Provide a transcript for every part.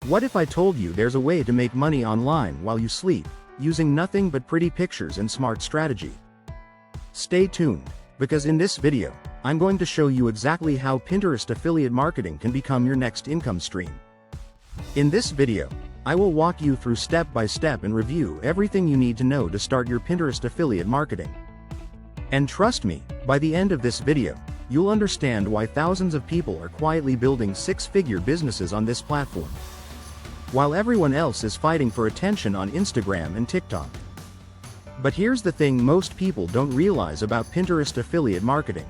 What if I told you there's a way to make money online while you sleep, using nothing but pretty pictures and smart strategy? Stay tuned, because in this video, I'm going to show you exactly how Pinterest affiliate marketing can become your next income stream. In this video, I will walk you through step by step and review everything you need to know to start your Pinterest affiliate marketing. And trust me, by the end of this video, you'll understand why thousands of people are quietly building six-figure businesses on this platform, while everyone else is fighting for attention on Instagram and TikTok. But here's the thing most people don't realize about Pinterest affiliate marketing.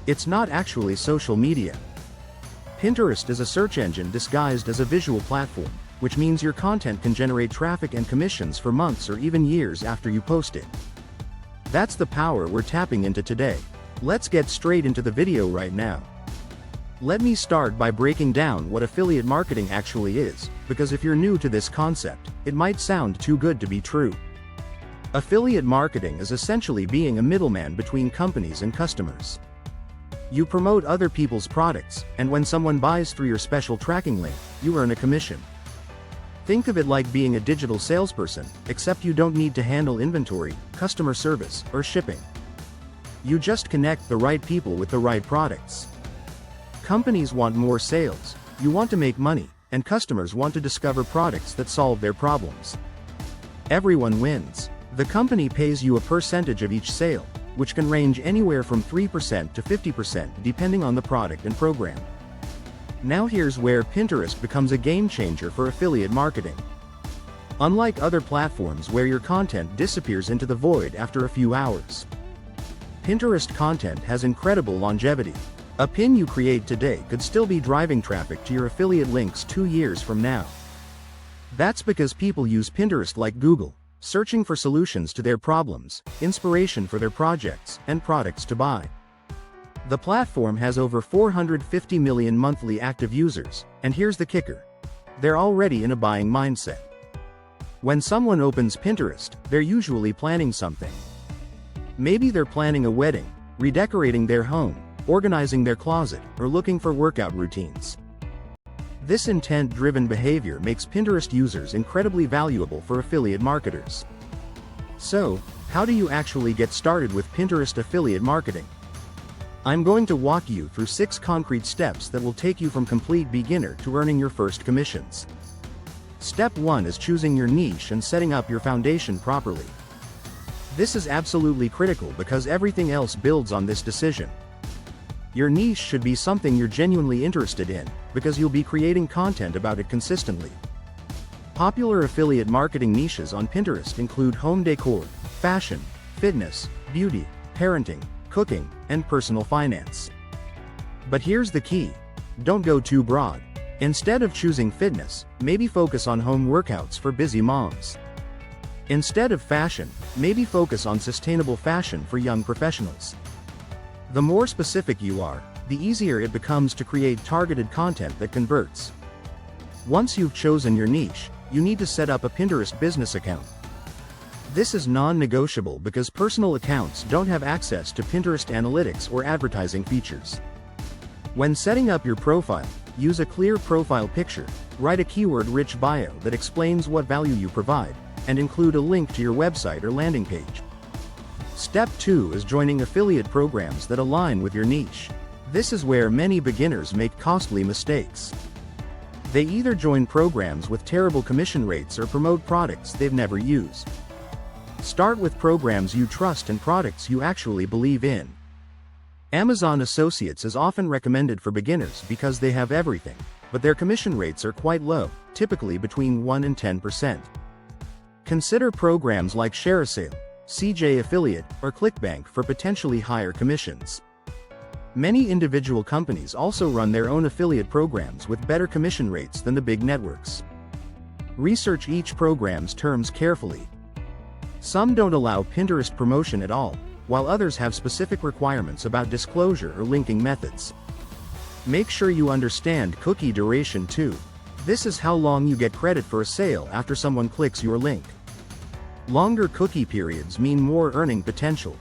It's not actually social media. Pinterest is a search engine disguised as a visual platform, which means your content can generate traffic and commissions for months or even years after you post it. That's the power we're tapping into today. Let's get straight into the video right now. Let me start by breaking down what affiliate marketing actually is, because if you're new to this concept, it might sound too good to be true. Affiliate marketing is essentially being a middleman between companies and customers. You promote other people's products, and when someone buys through your special tracking link, you earn a commission. Think of it like being a digital salesperson, except you don't need to handle inventory, customer service, or shipping. You just connect the right people with the right products. Companies want more sales, you want to make money, and customers want to discover products that solve their problems. Everyone wins. The company pays you a percentage of each sale, which can range anywhere from 3% to 50% depending on the product and program. Now here's where Pinterest becomes a game changer for affiliate marketing. Unlike other platforms where your content disappears into the void after a few hours, Pinterest content has incredible longevity. A pin you create today could still be driving traffic to your affiliate links 2 years from now. That's because people use Pinterest like Google, searching for solutions to their problems, inspiration for their projects, and products to buy. The platform has over 450 million monthly active users, and here's the kicker: they're already in a buying mindset. When someone opens Pinterest, they're usually planning something. Maybe they're planning a wedding, redecorating their home, organizing their closet, or looking for workout routines. This intent-driven behavior makes Pinterest users incredibly valuable for affiliate marketers. So, how do you actually get started with Pinterest affiliate marketing? I'm going to walk you through 6 concrete steps that will take you from complete beginner to earning your first commissions. Step 1 is choosing your niche and setting up your foundation properly. This is absolutely critical because everything else builds on this decision. Your niche should be something you're genuinely interested in, because you'll be creating content about it consistently. Popular affiliate marketing niches on Pinterest include home decor, fashion, fitness, beauty, parenting, cooking, and personal finance. But here's the key: don't go too broad. Instead of choosing fitness, maybe focus on home workouts for busy moms. Instead of fashion, maybe focus on sustainable fashion for young professionals. The more specific you are, the easier it becomes to create targeted content that converts. Once you've chosen your niche, you need to set up a Pinterest business account. This is non-negotiable because personal accounts don't have access to Pinterest analytics or advertising features. When setting up your profile, use a clear profile picture, write a keyword-rich bio that explains what value you provide, and include a link to your website or landing page. Step 2 is joining affiliate programs that align with your niche. This is where many beginners make costly mistakes. They either join programs with terrible commission rates or promote products they've never used. Start with programs you trust and products you actually believe in. Amazon Associates is often recommended for beginners because they have everything, but their commission rates are quite low, typically between 1 and 10%. Consider programs like ShareASale, CJ Affiliate, or ClickBank for potentially higher commissions. Many individual companies also run their own affiliate programs with better commission rates than the big networks. Research each program's terms carefully. Some don't allow Pinterest promotion at all, while others have specific requirements about disclosure or linking methods. Make sure you understand cookie duration too. This is how long you get credit for a sale after someone clicks your link. Longer cookie periods mean more earning potential.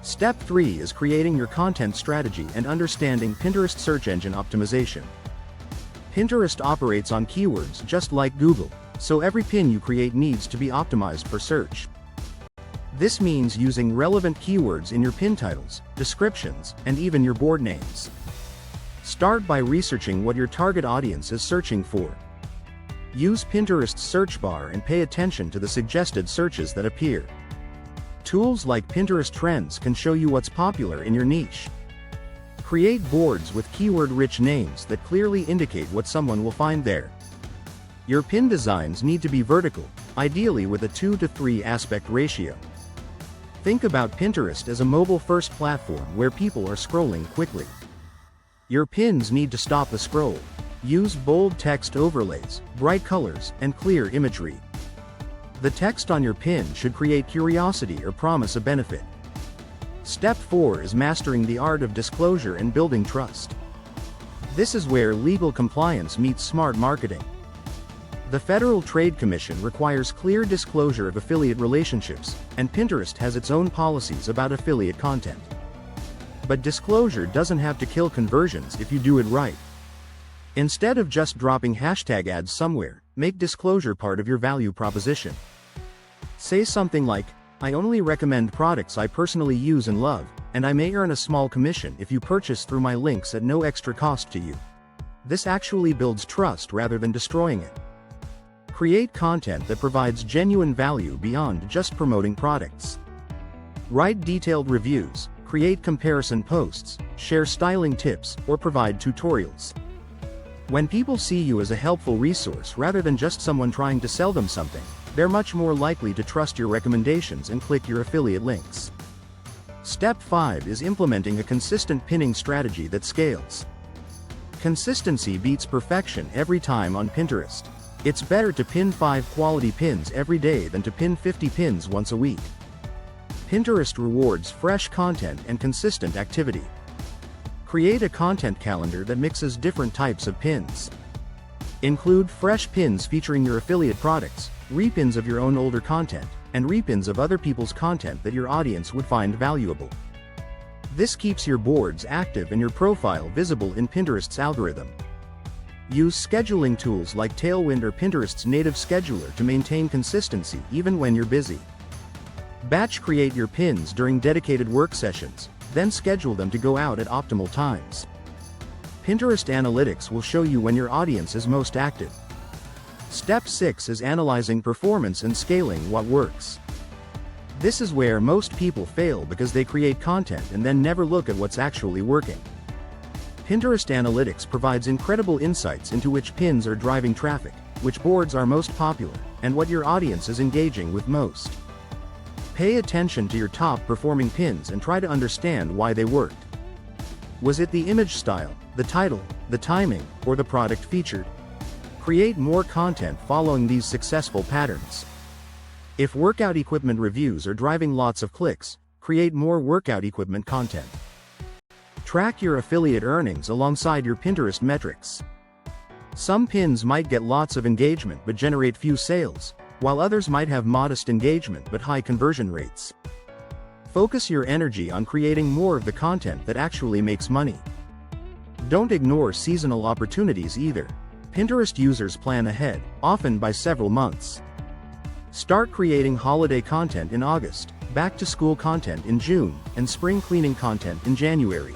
Step 3 is creating your content strategy and understanding Pinterest search engine optimization. Pinterest operates on keywords just like Google, so every pin you create needs to be optimized for search. This means using relevant keywords in your pin titles, descriptions, and even your board names. Start by researching what your target audience is searching for. Use Pinterest's search bar and pay attention to the suggested searches that appear. Tools like Pinterest Trends can show you what's popular in your niche. Create boards with keyword-rich names that clearly indicate what someone will find there. Your pin designs need to be vertical, ideally with a 2:3 aspect ratio. Think about Pinterest as a mobile-first platform where people are scrolling quickly. Your pins need to stop the scroll. Use bold text overlays, bright colors, and clear imagery. The text on your pin should create curiosity or promise a benefit. Step 4 is mastering the art of disclosure and building trust. This is where legal compliance meets smart marketing. The Federal Trade Commission requires clear disclosure of affiliate relationships, and Pinterest has its own policies about affiliate content. But disclosure doesn't have to kill conversions if you do it right. Instead of just dropping hashtag ads somewhere, make disclosure part of your value proposition. Say something like, "I only recommend products I personally use and love, and I may earn a small commission if you purchase through my links at no extra cost to you." This actually builds trust rather than destroying it. Create content that provides genuine value beyond just promoting products. Write detailed reviews, create comparison posts, share styling tips, or provide tutorials. When people see you as a helpful resource rather than just someone trying to sell them something, they're much more likely to trust your recommendations and click your affiliate links. Step 5 is implementing a consistent pinning strategy that scales. Consistency beats perfection every time on Pinterest. It's better to pin 5 quality pins every day than to pin 50 pins once a week. Pinterest rewards fresh content and consistent activity. Create a content calendar that mixes different types of pins. Include fresh pins featuring your affiliate products, repins of your own older content, and repins of other people's content that your audience would find valuable. This keeps your boards active and your profile visible in Pinterest's algorithm. Use scheduling tools like Tailwind or Pinterest's native scheduler to maintain consistency even when you're busy. Batch create your pins during dedicated work sessions, then schedule them to go out at optimal times. Pinterest Analytics will show you when your audience is most active. Step 6 is analyzing performance and scaling what works. This is where most people fail because they create content and then never look at what's actually working. Pinterest Analytics provides incredible insights into which pins are driving traffic, which boards are most popular, and what your audience is engaging with most. Pay attention to your top performing pins and try to understand why they worked. Was it the image style, the title, the timing, or the product featured? Create more content following these successful patterns. If workout equipment reviews are driving lots of clicks, create more workout equipment content. Track your affiliate earnings alongside your Pinterest metrics. Some pins might get lots of engagement but generate few sales, while others might have modest engagement but high conversion rates. Focus your energy on creating more of the content that actually makes money. Don't ignore seasonal opportunities either. Pinterest users plan ahead, often by several months. Start creating holiday content in August, back-to-school content in June, and spring cleaning content in January.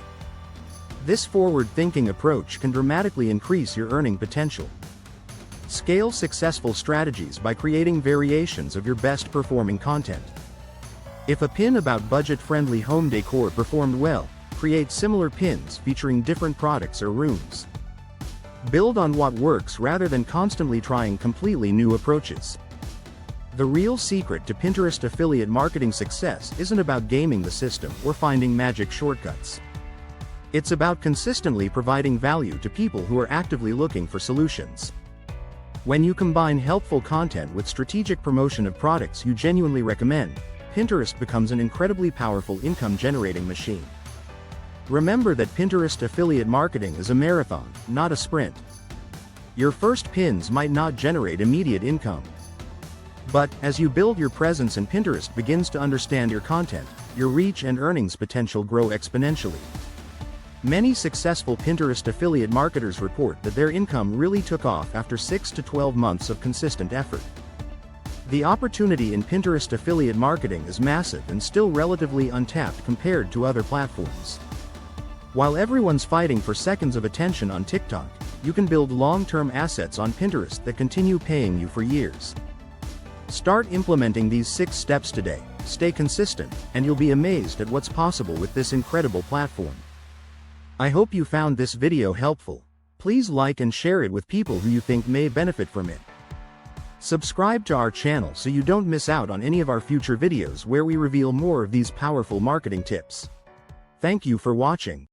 This forward-thinking approach can dramatically increase your earning potential. Scale successful strategies by creating variations of your best-performing content. If a pin about budget-friendly home decor performed well, create similar pins featuring different products or rooms. Build on what works rather than constantly trying completely new approaches. The real secret to Pinterest affiliate marketing success isn't about gaming the system or finding magic shortcuts. It's about consistently providing value to people who are actively looking for solutions. When you combine helpful content with strategic promotion of products you genuinely recommend, Pinterest becomes an incredibly powerful income-generating machine. Remember that Pinterest affiliate marketing is a marathon, not a sprint. Your first pins might not generate immediate income. But, as you build your presence and Pinterest begins to understand your content, your reach and earnings potential grow exponentially. Many successful Pinterest affiliate marketers report that their income really took off after 6 to 12 months of consistent effort. The opportunity in Pinterest affiliate marketing is massive and still relatively untapped compared to other platforms. While everyone's fighting for seconds of attention on TikTok, you can build long-term assets on Pinterest that continue paying you for years. Start implementing these 6 steps today, stay consistent, and you'll be amazed at what's possible with this incredible platform. I hope you found this video helpful. Please like and share it with people who you think may benefit from it. Subscribe to our channel so you don't miss out on any of our future videos where we reveal more of these powerful marketing tips. Thank you for watching.